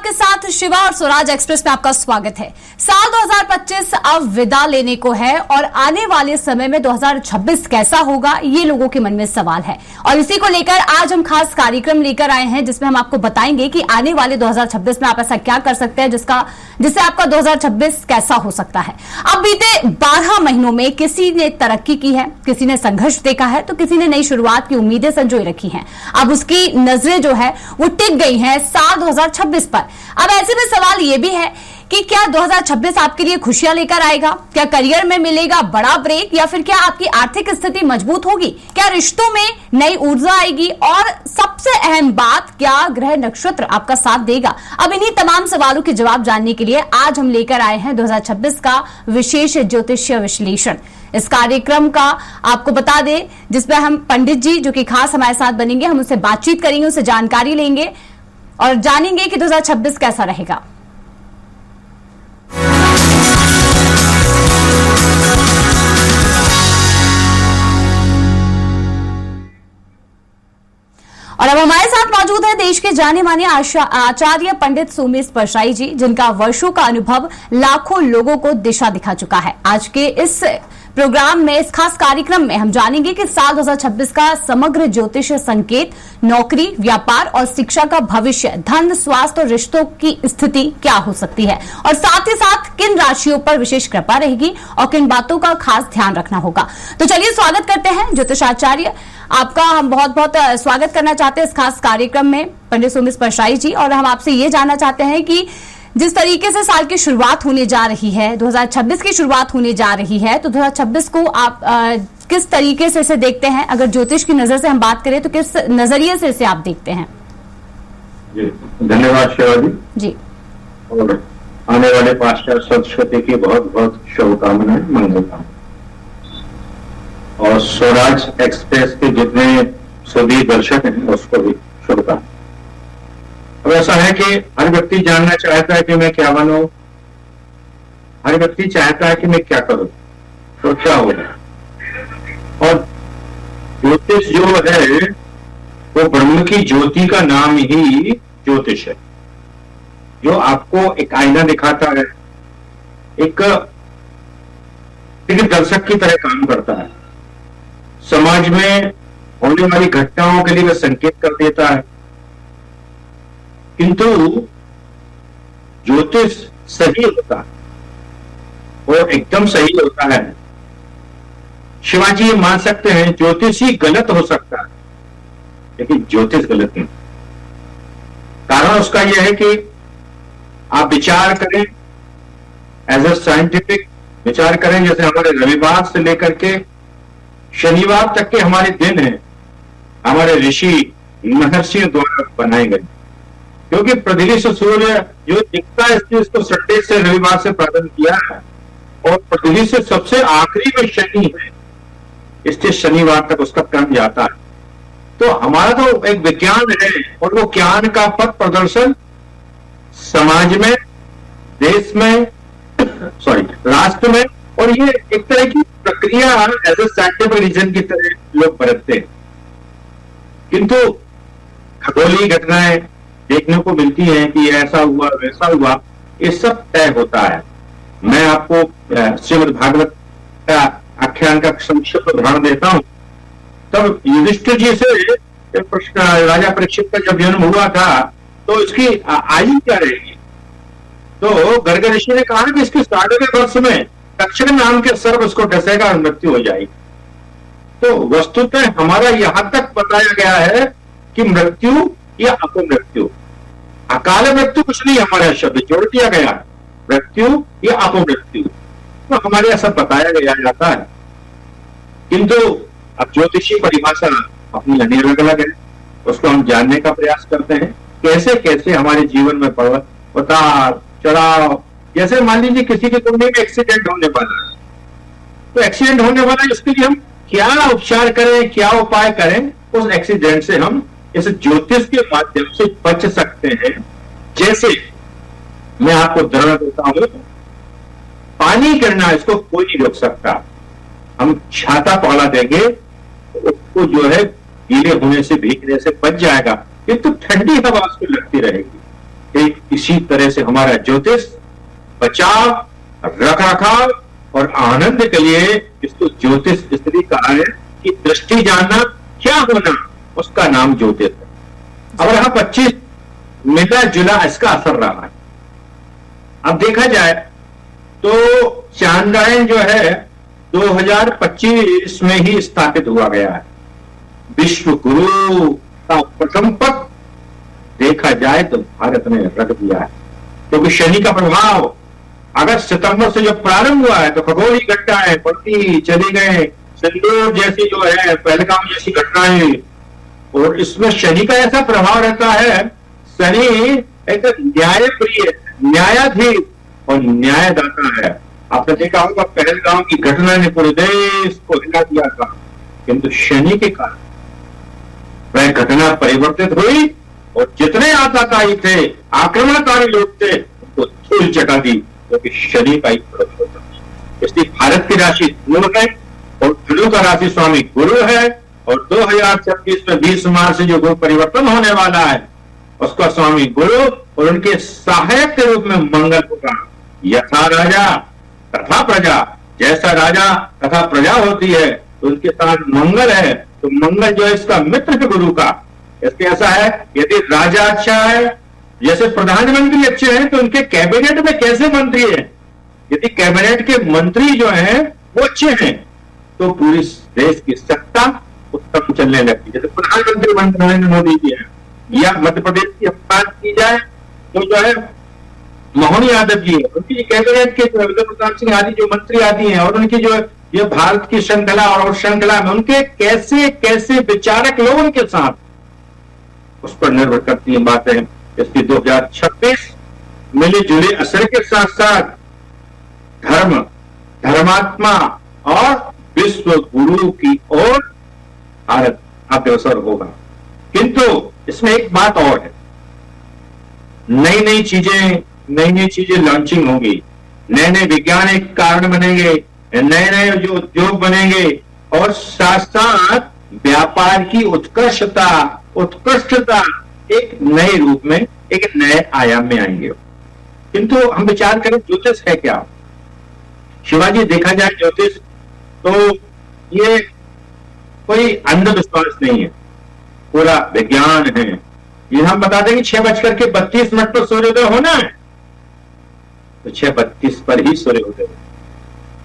आपके साथ शिवा और स्वराज एक्सप्रेस में आपका स्वागत है। साल 2025 अब विदा लेने को है और आने वाले समय में 2026 कैसा होगा ये लोगों के मन में सवाल है और इसी को लेकर आज हम खास कार्यक्रम लेकर आए हैं जिसमें हम आपको बताएंगे कि आने वाले 2026 में आप ऐसा क्या कर सकते हैं जिससे आपका 2026 कैसा हो सकता है। अब बीते 12 महीनों में किसी ने तरक्की की है, किसी ने संघर्ष देखा है तो किसी ने नई शुरुआत की उम्मीदें संजोए रखी हैं। अब उसकी नजरें जो है वो टिक गई हैं साल 2026 पर। अब ऐसे में सवाल ये भी है कि क्या 2026 आपके लिए खुशियां लेकर आएगा? क्या करियर में मिलेगा बड़ा ब्रेक या फिर क्या आपकी आर्थिक स्थिति मजबूत होगी? क्या रिश्तों में नई ऊर्जा आएगी? और सबसे अहम बात, क्या ग्रह नक्षत्र आपका साथ देगा? अब इन्हीं तमाम सवालों के जवाब जानने के लिए आज हम लेकर आए हैं 2026 का विशेष ज्योतिषीय विश्लेषण। इस कार्यक्रम का आपको बता दें जिसमें हम पंडित जी जो कि खास हमारे साथ बनेंगे, हम उनसे बातचीत करेंगे, उनसे जानकारी लेंगे और जानेंगे कि 2026 कैसा रहेगा। और अब हमारे साथ मौजूद है देश के जाने माने आचार्य पंडित सोमेश परशाई जी, जिनका वर्षों का अनुभव लाखों लोगों को दिशा दिखा चुका है। आज के इस प्रोग्राम में, इस खास कार्यक्रम में हम जानेंगे कि साल 2026 का समग्र ज्योतिष संकेत, नौकरी, व्यापार और शिक्षा का भविष्य, धन, स्वास्थ्य और रिश्तों की स्थिति क्या हो सकती है और साथ ही साथ किन राशियों पर विशेष कृपा रहेगी और किन बातों का खास ध्यान रखना होगा। तो चलिए स्वागत करते हैं ज्योतिषाचार्य, आपका हम बहुत बहुत स्वागत करना चाहते हैं इस खास कार्यक्रम में पंडित सोमेश परशाई जी। और हम आपसे ये जानना चाहते हैं कि जिस तरीके से साल की शुरुआत होने जा रही है, 2026 की शुरुआत होने जा रही है, तो 2026 को आप किस तरीके से इसे देखते हैं? अगर ज्योतिष की नजर से हम बात करें तो किस नजरिए से इसे आप देखते हैं? जी धन्यवाद शिवा जी। और आने वाले पाश्चात्य संस्कृति की बहुत बहुत शुभकामनाएं, मंगलकामनाएं। और स्वराज एक्सप्रेस के जितने सभी दर्शक हैं उसको भी शुभकामनाएं। अब ऐसा है कि हर व्यक्ति जानना चाहता है कि मैं क्या बनूं, हर व्यक्ति चाहता है कि मैं क्या करूं, तो क्या होगा। और ज्योतिष जो है वो ब्रह्म की ज्योति का नाम ही ज्योतिष है, जो आपको एक आईना दिखाता है, एक दर्शक की तरह काम करता है। समाज में होने वाली घटनाओं के लिए वह संकेत कर देता है। किंतु ज्योतिष सही होता है, वो एकदम सही होता है। शिवाजी ये मान सकते हैं ज्योतिष ही गलत हो सकता है, लेकिन ज्योतिष गलत नहीं। कारण उसका यह है कि आप विचार करें, एज ए साइंटिफिक विचार करें। जैसे हमारे रविवार से लेकर के शनिवार तक के हमारे दिन हैं, हमारे ऋषि महर्षियों द्वारा बनाए गए, क्योंकि पृथ्वी से सूर्य जो दिखता है इसको संडे से रविवार से प्रारंभ किया है और पृथ्वी से सबसे आखिरी में शनि है, इसलिए शनिवार तक उसका क्रम जाता है। तो हमारा तो एक विज्ञान है और वो ज्ञान का पथ प्रदर्शन समाज में, देश में, राष्ट्र में, और ये एक तरह की प्रक्रिया एज ए साइंटिफिक रीजन की तरह लोग बरतते हैं। किंतु खगोलीय घटनाएं देखने को मिलती हैं कि ऐसा हुआ वैसा हुआ, ये सब तय होता है। मैं आपको श्रीमद् भागवत का आख्यान का संक्षिप्त उदाहरण देता हूं। तब युधिष्ठिर जी से प्रश्न, राजा परीक्षित का जब जन्म हुआ था तो इसकी आयु क्या रहेगी? तो गर्ग ऋषि ने कहा कि इसके 1.5 वर्ष में दक्षिण नाम के सर्प उसको डसेगा और मृत्यु हो जाएगी। तो वस्तुतः हमारा यहां तक बताया गया है कि मृत्यु या अपमृत्यु, अकाल मृत्यु कुछ नहीं, हमारा शब्द जोड़ दिया गया है, मृत्यु या अपमृत्यु, तो हमारे ऐसा बताया गया जाता है। किंतु अब ज्योतिषी परिभाषा अपनी अलग अलग है, उसको हम जानने का प्रयास करते हैं कैसे कैसे हमारे जीवन में उतार चढ़ाव। जैसे मान लीजिए किसी की कुंडली में एक्सीडेंट होने वाला है, तो एक्सीडेंट होने वाला है, इसके लिए हम क्या उपचार करें, क्या उपाय करें, उस एक्सीडेंट से हम इस ज्योतिष के माध्यम से बच सकते हैं। जैसे मैं आपको उदाहरण देता हूं, पानी गिरना इसको कोई नहीं रोक सकता। हम छाता पकड़ा देंगे तो उसको जो है गीले होने से, भीगने से बच जाएगा, किंतु ठंडी हवा उसको लगती रहेगी। ठीक इसी तरह से हमारा ज्योतिष बचाव, रख रखाव और आनंद के लिए इसको ज्योतिष इसलिए कहा है कि दृष्टि जानना, क्या होना, उसका नाम ज्योतिष है। अब रहा 25 मिला जुला इसका असर रहा है। अब देखा जाए तो चांद्रायन जो है 2025 में ही स्थापित हुआ गया है। विश्व गुरु का प्रथम पद देखा जाए तो भारत ने रख दिया है, क्योंकि शनि का प्रभाव अगस्त सितंबर से जब प्रारंभ हुआ है तो खगोलीय घटनाएं बढ़ती चली गए, सिंदूर जैसी जो है, पहलगाम जैसी घटनाएं, और इसमें शनि का ऐसा प्रभाव रहता है। शनि एक न्यायप्रिय, न्यायाधीश और न्यायदाता है। आपने देखा होगा पहलगाम की घटना ने पूरे देश को हिला दिया था, किंतु शनि के कारण वह घटना परिवर्तित हुई और जितने आताताई थे, आक्रमणकारी लोग थे, उनको धूल चटा दी, क्योंकि शनि का ही प्रभाव होता है। इसलिए भारत की राशि धनु है और धनु का राशि स्वामी गुरु है, और 2026 में 20 मार्च से जो गुरु परिवर्तन होने वाला है उसका स्वामी गुरु और उनके सहायक के रूप में मंगल होगा। यथा राजा तथा प्रजा, जैसा राजा तथा प्रजा होती है तो उनके साथ मंगल है, तो मंगल जो है इसका मित्र है गुरु का। इसके ऐसा है, यदि राजा अच्छा है, जैसे प्रधानमंत्री अच्छे हैं, तो उनके कैबिनेट में कैसे मंत्री हैं, यदि कैबिनेट के मंत्री जो हैं वो अच्छे हैं तो पूरी देश की सत्ता उत्तम चलने लगती है। जैसे प्रधानमंत्री नरेंद्र मोदी जी हैं, या मध्य प्रदेश की बात की जाए तो जो है मोहन यादव जी है, उनकी कैबिनेट के विजय प्रताप सिंह आदि जो मंत्री आदि हैं, और उनकी जो ये भारत की श्रृंखला और श्रृंखला में उनके कैसे कैसे विचारक लोग उनके साथ, उस पर निर्भर करती है बातें। इसलिए 2026 मिली जुली असर के साथ साथ धर्म, धर्मात्मा और विश्व गुरु की ओर भारत अग्रसर होगा। किंतु इसमें एक बात और है, नई नई चीजें लॉन्चिंग होंगी, नए नए वैज्ञानिक कारण बनेंगे, नए नए जो उद्योग बनेंगे, और साथ साथ व्यापार की उत्कृष्टता एक नए रूप में, एक नए आयाम में आएंगे। किंतु हम विचार करें ज्योतिष है क्या? शिवाजी, देखा जाए ज्योतिष तो ये कोई अंधविश्वास नहीं है, पूरा विज्ञान है। ये हम बता दें कि 6:32 पर सूर्योदय होना है तो 6:32 पर ही सूर्योदय।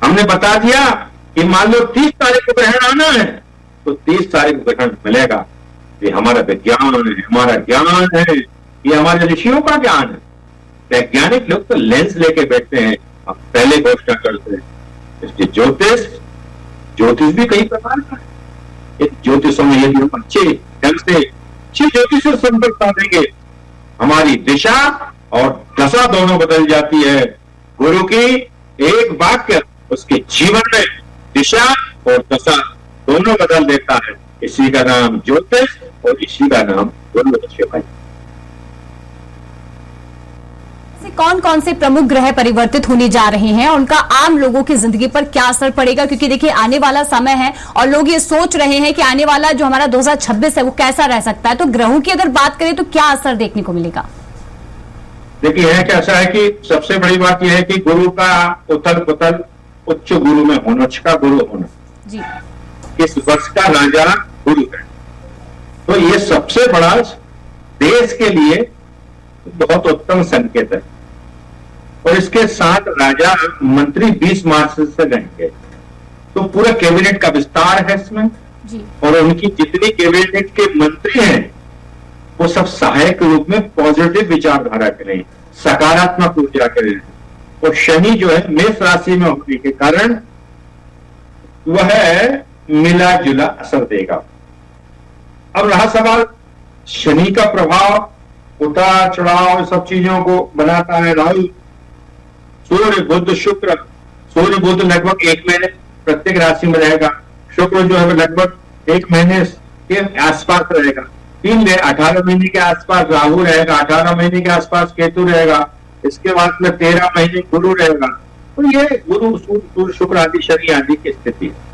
हमने बता दिया कि मान लो 30 तारीख को ग्रहण आना है तो 30 तारीख को ग्रहण मिलेगा। ये हमारा विज्ञान है, हमारा ज्ञान है, ये हमारे ऋषियों का ज्ञान है। वैज्ञानिक लोग तो लेंस लेके बैठते हैं, अब पहले घोषणा करते हैं। इसलिए ज्योतिष भी कई प्रकार का है। ज्योतिषों में यदि हम अच्छे ढंग से अच्छी ज्योतिष से संपर्क साधेंगे, हमारी दिशा और दशा दोनों बदल जाती है। गुरु की एक वाक्य उसके जीवन में दिशा और दशा दोनों बदल देता है। इसी का नाम ज्योतिष और इसी का नाम गुरु है। कौन कौन से प्रमुख ग्रह परिवर्तित होने जा रहे हैं, उनका आम लोगों की जिंदगी पर क्या असर पड़ेगा? क्योंकि देखिए आने वाला समय है और लोग ये सोच रहे हैं कि आने वाला जो हमारा 2026 है वो कैसा रह सकता है। तो ग्रहों की अगर बात करें तो क्या असर देखने को मिलेगा? देखिए है कैसा है कि सबसे बड़ी बात यह है कि गुरु का उथल पुथल उच्च गुरु में होना, उच्च का गुरु होना जी। इस वर्ष का राजा गुरु है, तो ये सबसे बड़ा देश के लिए बहुत उत्तम संकेत है। और इसके साथ राजा मंत्री 20 मार्च से रहेंगे, तो पूरा कैबिनेट का विस्तार है इसमें जी। और उनकी जितनी कैबिनेट के मंत्री हैं वो सब सहायक रूप में पॉजिटिव विचारधारा के लिए, सकारात्मक ऊर्जा के लिए। और शनि जो है मेष राशि में होने के कारण वह मिला जुला असर देगा। अब रहा सवाल, शनि का प्रभाव उतार चढ़ाव सब चीजों को बनाता है। राहु, सूर्य, बुध, शुक्र, सूर्य बुध लगभग 1 महीने प्रत्येक राशि में रहेगा। शुक्र जो है लगभग 1 महीने के आसपास रहेगा। 18 महीने के आसपास राहु रहेगा, 18 महीने के आसपास केतु रहेगा, इसके बाद में 13 महीने गुरु रहेगा। तो ये गुरु, सूर्य, शुक्र आदि, शनि आदि की स्थिति है।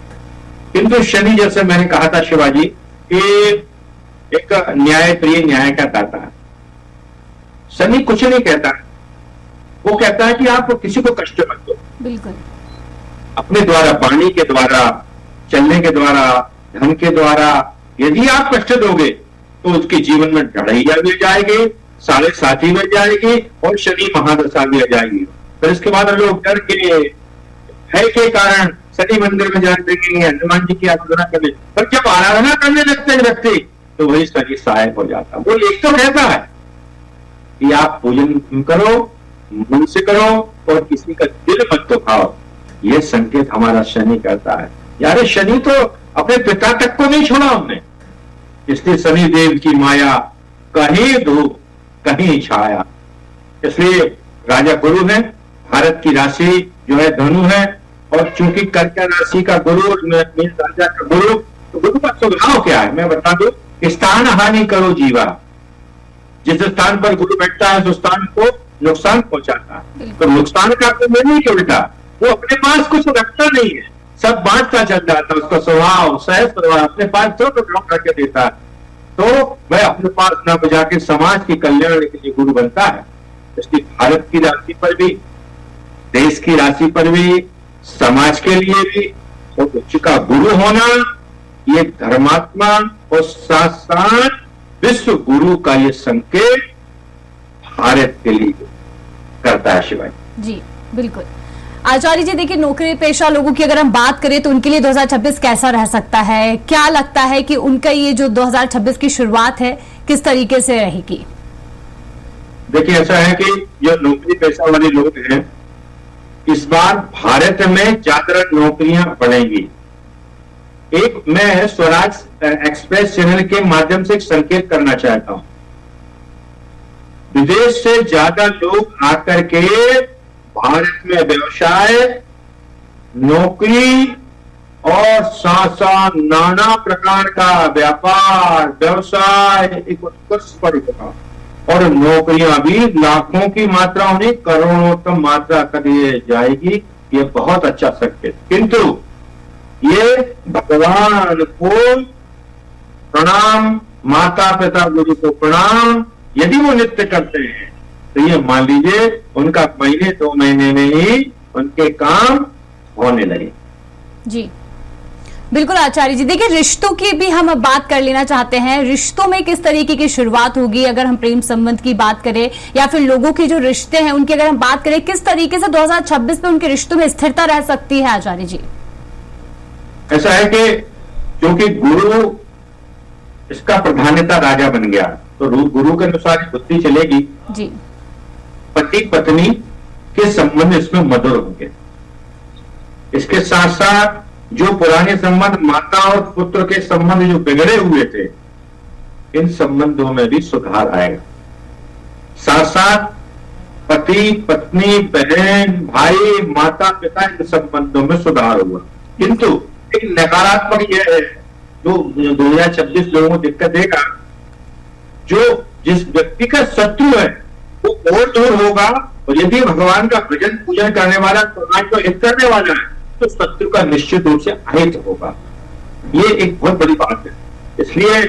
किंतु शनि, जैसे मैंने कहा था शिवाजी, कि एक न्याय प्रिय, न्याय का दाता है। शनि कुछ नहीं कहता है, वो कहता है कि आप किसी को कष्ट मत दो। बिल्कुल। अपने द्वारा, वाणी के द्वारा, चलने के द्वारा, धन के द्वारा यदि आप कष्ट दोगे तो उसके जीवन में ढड़ैया भी जाएगी, साढ़े साथी में जाएगी और शनि महादशा भी आ जाएगी। फिर इसके बाद लोग डर के, भय के कारण शनि मंदिर में जाने देंगे, हनुमान जी की आराधना करने, पर जब आराधना करने लगते हैं व्यक्ति तो वही शनि सहायक हो जाता है। वो एक तो कहता है कि आप पूजन करो, मन से करो और किसी का दिल मत दुखाओ। ये संकेत हमारा शनि करता है। यार शनि तो अपने पिता तक को नहीं छोड़ा हमने, इसलिए शनि देव की माया कहीं धूप कहीं छाया। इसलिए राजा गुरु है, भारत की राशि जो है धनु है, और चूंकि कर्क राशि का गुरु राजा का गुरु, तो गुरु का स्वभाव क्या है मैं बता दूं, स्थान हानि करो जीवा। जिस स्थान पर गुरु बैठता है उस स्थान को नुकसान पहुंचाता है, तो नुकसान का तो नहीं के उल्टा, वो अपने पास कुछ रखता नहीं है, सब बांटता चल जाता है। उसका स्वभाव सहज स्वभाव, अपने पास जो ड्रॉप करके देता है, तो वह अपने पास न बजा के समाज के कल्याण के लिए गुरु बनता है। इसलिए भारत की राशि पर भी, देश की राशि पर भी, समाज के लिए भी बहुत उच्च का गुरु होना, ये धर्मात्मा और साथ साथ विश्व गुरु का ये संकेत भारत के लिए करता है शिवाजी जी। बिल्कुल आचार्य जी, देखिए नौकरी पेशा लोगों की अगर हम बात करें तो उनके लिए 2026 कैसा रह सकता है? क्या लगता है कि उनका ये जो 2026 की शुरुआत है किस तरीके से रहेगी? देखिए ऐसा है कि जो नौकरी पेशा वाले लोग हैं, इस बार भारत में ज्यादा नौकरियां बढ़ेंगी। एक मैं स्वराज एक्सप्रेस चैनल के माध्यम से एक संकेत करना चाहता हूं। विदेश से ज्यादा लोग आकर के भारत में व्यवसाय, नौकरी और साथ साथ नाना प्रकार का व्यापार व्यवसाय एक उत्कर्ष पर होगा, और नौकरियां भी लाखों की मात्रा उन्हें करोड़ों तक मात्रा कर जाएगी। ये बहुत अच्छा संकेत। किंतु ये भगवान को प्रणाम, माता पिता गुरु को प्रणाम, यदि वो नित्य करते हैं तो ये मान लीजिए उनका महीने 2 महीने में ही उनके काम होने लगे। जी बिल्कुल आचार्य जी, देखिए रिश्तों की भी हम अब बात कर लेना चाहते हैं। रिश्तों में किस तरीके की शुरुआत होगी? अगर हम प्रेम संबंध की बात करें या फिर लोगों के जो रिश्ते हैं उनकी अगर हम बात करें, किस तरीके से 2026 में उनके रिश्तों में स्थिरता रह सकती है आचार्य जी? ऐसा है कि क्योंकि गुरु इसका प्रधानता राजा बन गया, तो गुरु के अनुसार बुद्धि चलेगी जी। पति पत्नी के संबंध इसमें मधुर होंगे। इसके साथ साथ जो पुराने संबंध माता और पुत्र के संबंध जो बिगड़े हुए थे, इन संबंधों में भी सुधार आएगा। साथ साथ पति पत्नी, बहन भाई, माता पिता, इन संबंधों में सुधार हुआ। किंतु एक नकारात्मक यह है, जो 2026 लोगों को दिक्कत देगा, जो जिस व्यक्ति का शत्रु है वो और दूर होगा, और यदि भगवान का भजन पूजन करने वाला, समाज को हित करने वाला है, तो शत्रु का निश्चित रूप से अहित होगा। ये एक बहुत बड़ी बात है। इसलिए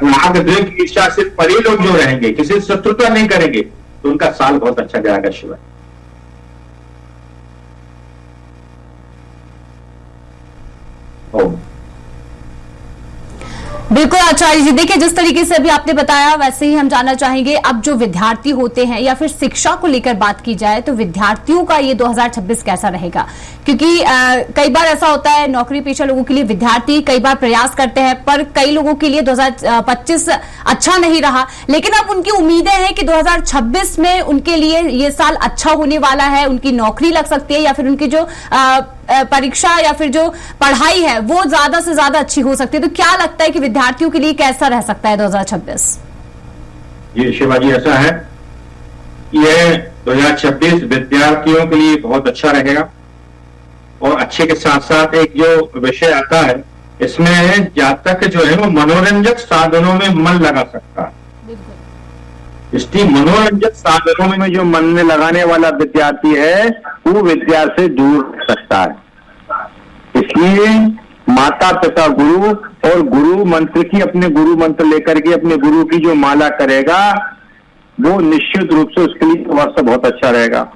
राग द्वेष ईर्ष्या से परे लोग जो रहेंगे, किसी शत्रुता नहीं करेंगे, तो उनका साल बहुत अच्छा जाएगा शिवा। बिल्कुल आचार्य जी, देखिए जिस तरीके से अभी आपने बताया वैसे ही हम जानना चाहेंगे, अब जो विद्यार्थी होते हैं या फिर शिक्षा को लेकर बात की जाए तो विद्यार्थियों का ये 2026 कैसा रहेगा? क्योंकि कई बार ऐसा होता है, नौकरी पेशा लोगों के लिए विद्यार्थी कई बार प्रयास करते हैं, पर कई लोगों के लिए 2025 अच्छा नहीं रहा, लेकिन अब उनकी उम्मीदें हैं कि 2026 में उनके लिए ये साल अच्छा होने वाला है, उनकी नौकरी लग सकती है या फिर उनकी जो परीक्षा या फिर जो पढ़ाई है वो ज्यादा से ज्यादा अच्छी हो सकती है। तो क्या लगता है कि विद्यार्थियों के लिए कैसा रह सकता है 2026? ये शिवाजी ऐसा है, यह 2026 विद्यार्थियों के लिए बहुत अच्छा रहेगा, और अच्छे के साथ साथ एक जो विषय आता है इसमें जातक जो है वो मनोरंजक साधनों में मन लगा सकता है। इसलिए मनोरंजक साधनों में जो मन में लगाने वाला विद्यार्थी है वो विद्या से दूर रह सकता है। इसलिए माता पिता गुरु और गुरु मंत्र की, अपने गुरु मंत्र लेकर के अपने गुरु की जो माला करेगा, वो निश्चित रूप से उसके लिए वास्तव बहुत अच्छा रहेगा।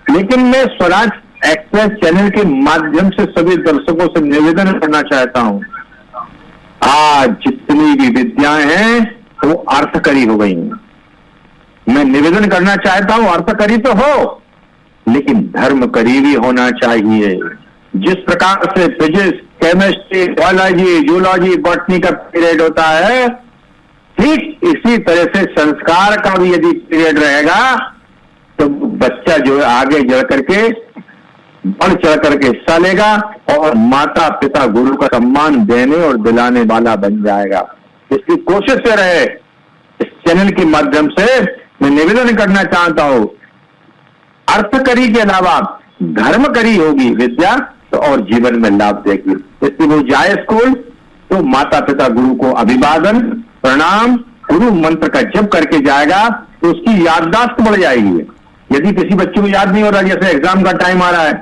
लेकिन मैं स्वराज एक्सप्रेस चैनल के माध्यम से सभी दर्शकों से निवेदन करना चाहता हूं, आज जितनी भी विद्याएं हैं वो अर्थकरी हो गई हैं। मैं निवेदन करना चाहता हूं, अर्थकरी तो हो लेकिन धर्मकरी भी होना चाहिए। जिस प्रकार से physics, chemistry, biology, zoology, botany का पीरियड होता है, ठीक इसी तरह से संस्कार का भी यदि पीरियड रहेगा तो बच्चा जो है आगे बढ़ करके बढ़ चढ़ करके हिस्सा लेगा और माता पिता गुरु का सम्मान देने और दिलाने वाला बन जाएगा। इसकी कोशिश से रहे। इस चैनल के माध्यम से मैं निवेदन करना चाहता हूं, अर्थकरी के अलावा धर्मकरी होगी विद्या तो और जीवन में लाभ देगी। इसलिए वो जाए स्कूल तो माता पिता गुरु को अभिवादन, प्रणाम, गुरु मंत्र का जप करके जाएगा तो उसकी याददाश्त बढ़ जाएगी। यदि किसी बच्चे को याद नहीं हो रहा, जैसे एग्जाम का टाइम आ रहा है,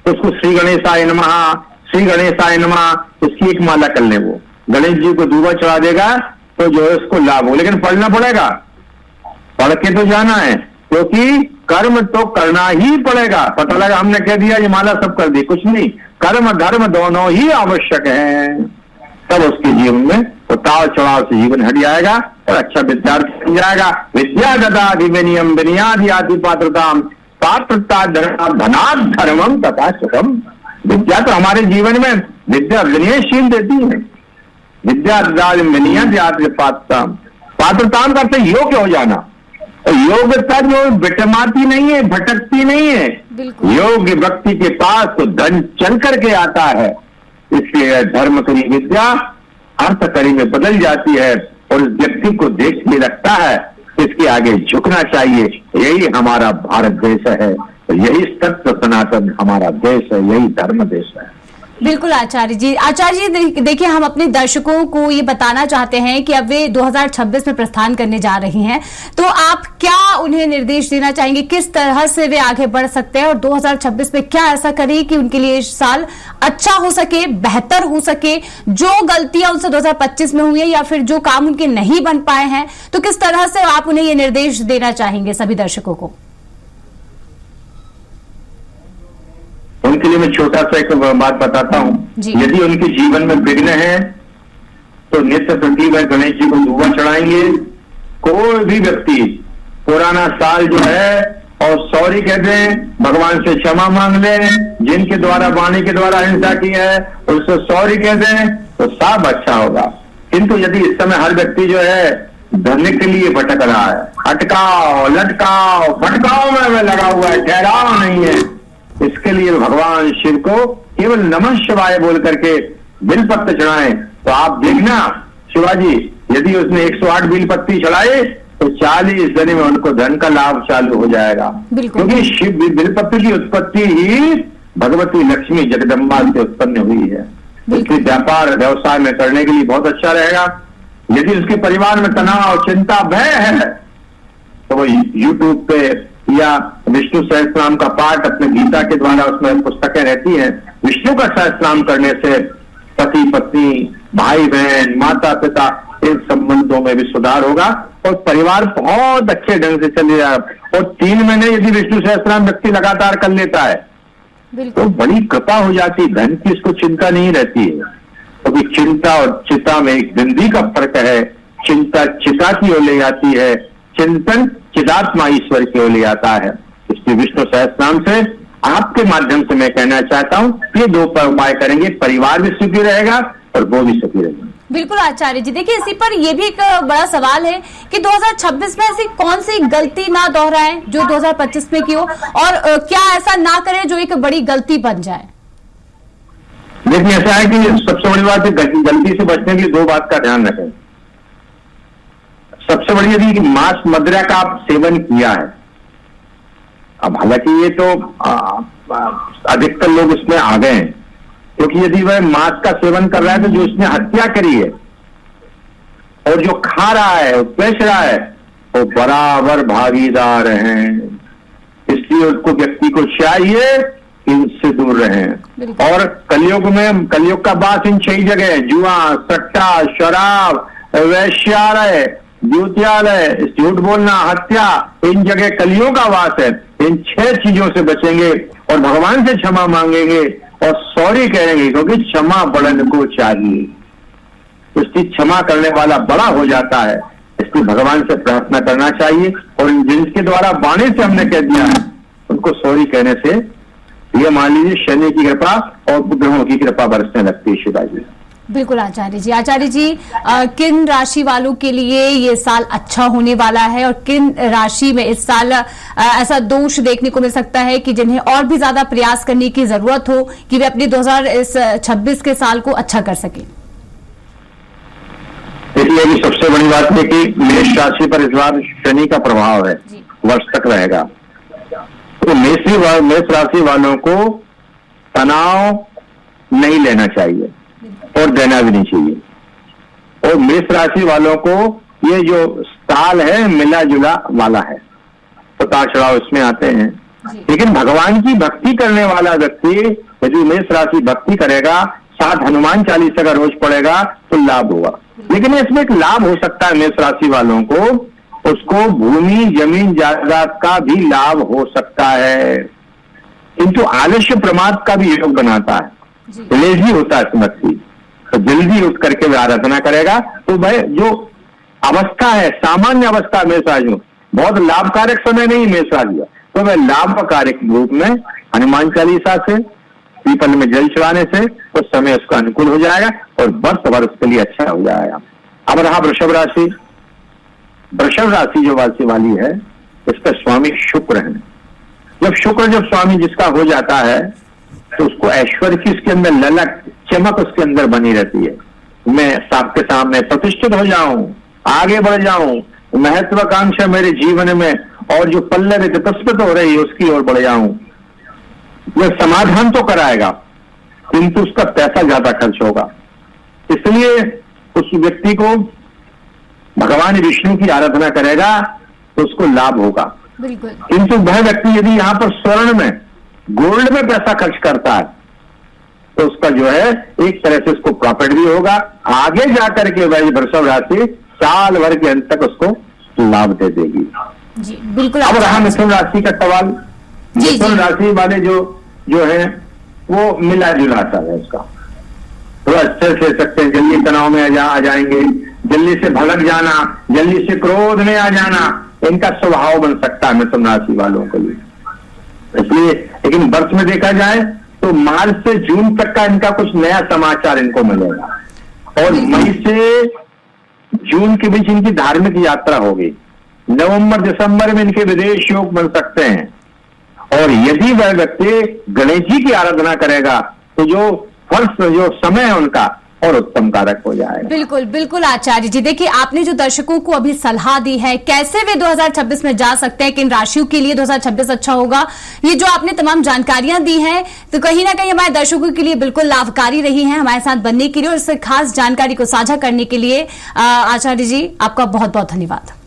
तो उसको श्री गणेशाय नमः, श्री गणेशाय नमः, उसकी एक माला कर ले। वो गणेश जी को दूबा चढ़ा देगा तो जो है उसको लाभ हो। लेकिन पढ़ना पड़ेगा, पढ़ के तो जाना है, क्योंकि कर्म तो करना ही पड़ेगा। पता लगा हमने कह दिया ये माला सब कर दी, कुछ नहीं। कर्म धर्म दोनों ही आवश्यक हैं, तब उसके जीवन में उतार चढ़ाव से जीवन हट जाएगा और अच्छा विद्यार्थी बन जाएगा। विद्या ददाति विनयम विनयादि आदि पात्रताम पात्रता धनात् धर्मम तथा सुखम। विद्या तो हमारे जीवन में विद्या विनयशील देती है। विद्या ददाति विनयादि आदि पात्रताम, पात्रताम का अर्थ योग्य हो जाना। और योग्यता जो बिटमाती नहीं है, भटकती नहीं है। योग्य व्यक्ति के पास तो धन चल करके आता है। इसलिए धर्मकरी विद्या अर्थकरी में बदल जाती है और उस व्यक्ति को देख के लगता है इसके आगे झुकना चाहिए। यही हमारा भारत देश है, यही सत्य सनातन हमारा देश है, यही धर्म देश है। बिल्कुल आचार्य जी। आचार्य जी देखिए, हम अपने दर्शकों को ये बताना चाहते हैं कि अब वे 2026 में प्रस्थान करने जा रही हैं, तो आप क्या उन्हें निर्देश देना चाहेंगे, किस तरह से वे आगे बढ़ सकते हैं और 2026 में क्या ऐसा करें कि उनके लिए इस साल अच्छा हो सके, बेहतर हो सके। जो गलतियां उनसे 2025 में हुई है या फिर जो काम उनके नहीं बन पाए हैं, तो किस तरह से आप उन्हें ये निर्देश देना चाहेंगे सभी दर्शकों को? उनके लिए मैं छोटा सा एक बात बताता हूं। यदि उनके जीवन में विघ्न है तो नित्य प्रति वह गणेश जी को दूबा चढ़ाएंगे। कोई भी व्यक्ति पुराना साल जो है और सॉरी कह दें, भगवान से क्षमा मांग लें, जिनके द्वारा वाणी के द्वारा हिंसा की है उससे सॉरी कह दें तो सब अच्छा होगा। किंतु यदि इस समय हर व्यक्ति जो है धन के लिए भटक रहा है, अटकाओ लटकाओ भटकाओ में लगा हुआ है, ठहराव नहीं है, इसके लिए भगवान शिव को केवल नमः शिवाय बोल करके बिलपत्र चढ़ाएं। तो आप देखना शिवाजी, यदि उसने 108 बिलपत्ती चढ़ाए तो 40 दिन में उनको धन का लाभ चालू हो जाएगा। क्योंकि शिव बिलपत्र की उत्पत्ति ही भगवती लक्ष्मी जगदम्बा से उत्पन्न हुई है। इसलिए व्यापार व्यवसाय में करने के लिए बहुत अच्छा रहेगा। यदि उसके परिवार में तनाव, चिंता, भय है तो वो यूट्यूब पे या विष्णु सहस्त्रनाम का पाठ अपने गीता के द्वारा, उसमें पुस्तकें रहती हैं, विष्णु का सहस्त्रनाम करने से पति पत्नी, भाई बहन, माता पिता इन संबंधों में भी सुधार होगा और परिवार बहुत अच्छे ढंग से चले जाएगा। और 3 महीने यदि विष्णु सहस्त्रनाम व्यक्ति लगातार कर लेता है तो बड़ी कृपा हो जाती, धन की इसको चिंता नहीं रहती है। क्योंकि चिंता और चिता में एक बिंदी का फर्क है। चिंता चिता की ओर ले जाती है, चिंतन चिदात्मा ईश्वर की ओर ले आता है। इसलिए विष्णु सहस्त्रनाम से आपके माध्यम से मैं कहना चाहता हूं, ये 2 उपाय करेंगे, परिवार भी सुखी रहेगा और वो भी सुखी रहेगा। बिल्कुल आचार्य जी। देखिए, इसी पर यह भी एक बड़ा सवाल है कि 2026 में ऐसी कौन सी गलती ना दोहराएं जो 2025 में की हो, और क्या ऐसा ना करें जो एक बड़ी गलती बन जाए? देखिए, ऐसा है कि सबसे बड़ी बात है गलती से बचने के लिए 2 बात का ध्यान रखें। सबसे बड़ी यदि मांस मदिरा का आप सेवन किया है, अब हालांकि ये तो अधिकतर लोग इसमें आ गए हैं, क्योंकि यदि वह मांस का सेवन कर रहा है तो जो उसने हत्या करी है और जो खा रहा है, बेच रहा है, वो बराबर भागीदार हैं। इसलिए उसको व्यक्ति को चाहिए कि इनसे दूर रहें। और कलयुग का बास इन 6 जगह है: जुआ, सट्टा, शराब, वैश्यालय, द्वितीयालय, झूठ बोलना, हत्या, इन जगह कलियों का वास है। इन 6 चीजों से बचेंगे और भगवान से क्षमा मांगेंगे और सॉरी कहेंगे, क्योंकि क्षमा बड़न को चाहिए। उसकी क्षमा करने वाला बड़ा हो जाता है, इसलिए भगवान से प्रार्थना करना चाहिए। और जिनके द्वारा वाणी से हमने कह दिया है उनको सॉरी कहने से ये मान लीजिए शनि की कृपा और ग्रहों की कृपा बरसने लगती है। शिवाजी बिल्कुल आचार्य जी, किन राशि वालों के लिए ये साल अच्छा होने वाला है और किन राशि में इस साल ऐसा दोष देखने को मिल सकता है कि जिन्हें और भी ज्यादा प्रयास करने की जरूरत हो कि वे अपने 2026 के साल को अच्छा कर सके? इसलिए भी सबसे बड़ी बात है कि मेष राशि पर इस बार शनि का प्रभाव है, वर्ष तक रहेगा। तो मेष राशि वालों को तनाव नहीं लेना चाहिए और देना भी नहीं चाहिए। और मेष राशि वालों को ये जो साल है मिला जुला वाला है, उतार चढ़ाव इसमें आते हैं। लेकिन भगवान की भक्ति करने वाला व्यक्ति यदि मेष राशि भक्ति करेगा, साथ हनुमान चालीसा का रोज पड़ेगा तो लाभ होगा। लेकिन इसमें एक लाभ हो सकता है मेष राशि वालों को, उसको भूमि जमीन जायदाद का भी लाभ हो सकता है, किंतु आलस्य प्रमाद का भी योग बनाता है, लेजी होता है व्यक्ति। तो जल्दी उठ करके वह आराधना करेगा तो वह जो अवस्था है सामान्य अवस्था मेष राशि में बहुत लाभकारक समय नहीं मेष राशि का, तो वह लाभकारक रूप में हनुमान चालीसा से पीपल में जल चढ़ाने से उस समय उसका अनुकूल हो जाएगा और वर्ष भर उसके लिए अच्छा हो जाएगा। अब रहा वृषभ राशि। वृषभ राशि जो राशि वाली है इसका स्वामी शुक्र है। जब स्वामी जिसका हो जाता है तो उसको ऐश्वर्य की उसके अंदर ललक चमक उसके अंदर बनी रहती है। मैं सबके सामने प्रतिष्ठित हो जाऊं, आगे बढ़ जाऊं, महत्वाकांक्षा मेरे जीवन में और जो पल्लव तस्पत हो रही है उसकी ओर बढ़ जाऊं। यह समाधान तो कराएगा किंतु उसका पैसा ज्यादा खर्च होगा, इसलिए उस व्यक्ति को भगवान विष्णु की आराधना करेगा तो उसको लाभ होगा। किंतु वह व्यक्ति यदि यहाँ पर स्वर्ण में गोल्ड में पैसा खर्च करता है तो उसका जो है एक तरह से उसको प्रॉफिट भी होगा, आगे जाकर के वह वृषभ राशि साल भर के अंत तक उसको लाभ दे देगी। जी बिल्कुल। अब रहा मिथुन राशि का सवाल। मिथुन राशि वाले जो है वो मिला जुला सा है, उसका थोड़ा अच्छे से सकते हैं, जल्दी तनाव में आ जाएंगे, जल्दी से भड़क जाना, जल्दी से क्रोध में आ जाना, इनका स्वभाव बन सकता है मिथुन राशि वालों के लिए। इसलिए लेकिन वर्ष में देखा जाए तो मार्च से जून तक का इनका कुछ नया समाचार इनको मिलेगा और मई से जून के बीच इनकी धार्मिक यात्रा होगी। नवंबर दिसंबर में इनके विदेश योग बन सकते हैं और यदि वह व्यक्ति गणेश जी की आराधना करेगा तो जो समय है उनका और उत्तम कारक हो जाएगा। बिल्कुल बिल्कुल आचार्य जी, देखिए आपने जो दर्शकों को अभी सलाह दी है कैसे वे 2026 में जा सकते हैं, किन राशियों के लिए 2026 अच्छा होगा, ये जो आपने तमाम जानकारियां दी हैं तो कहीं ना कहीं हमारे दर्शकों के लिए बिल्कुल लाभकारी रही हैं हमारे साथ बनने के लिए और इस खास जानकारी को साझा करने के लिए आचार्य जी आपका बहुत बहुत धन्यवाद।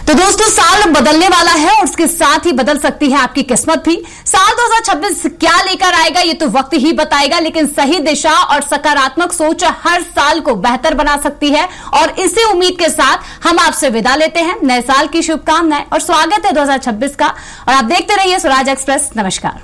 तो दोस्तों साल बदलने वाला है और उसके साथ ही बदल सकती है आपकी किस्मत भी। साल 2026 क्या लेकर आएगा ये तो वक्त ही बताएगा, लेकिन सही दिशा और सकारात्मक सोच हर साल को बेहतर बना सकती है और इसी उम्मीद के साथ हम आपसे विदा लेते हैं। नए साल की शुभकामनाएं और स्वागत है 2026 का और आप देखते रहिए स्वराज एक्सप्रेस। नमस्कार।